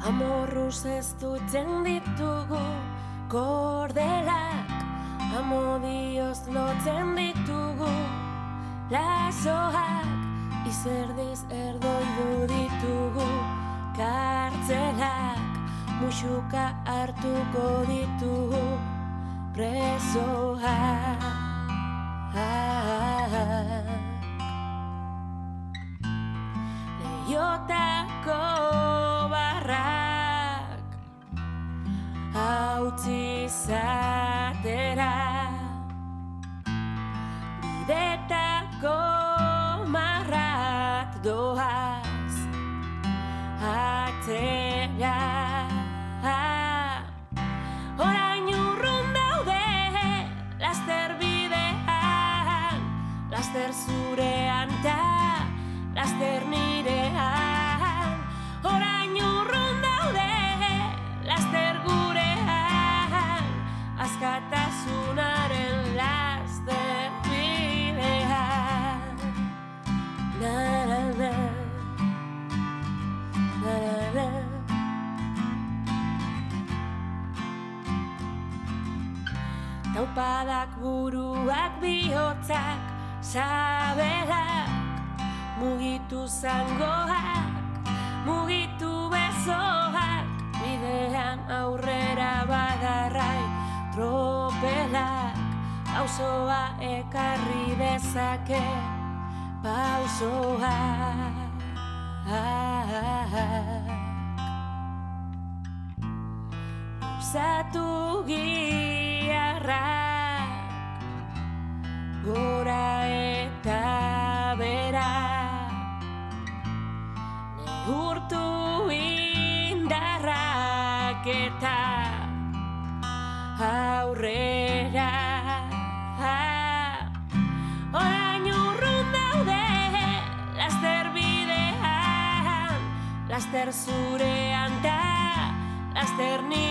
Amorruz ez duten ditugu kordelak, amodioz lotzen ditugu lasoak, izerdiz erdoidu ditugu kartzelak, musuka hartuko ditugu presoak. Leiotako barrak hautsi zatera, bidetako marrak doaz atera. Orain urrun daude laster bidean, laster zurean ta laster nirean. Orain urrun daude laster gurean, askatasunaren laster bidean. Na na na, na na na. Taupadak buruak bihotzak sabelak, mugitu zangoak, mugitu besoak, bidean aurrera badarrai tropelak, pausoa ekarri dezake pausoak. Luzatu giarrak gora eta bera, neurtu indarrak eta aurrera. Orain urrun daude laster bidean, laster zurean da laster ni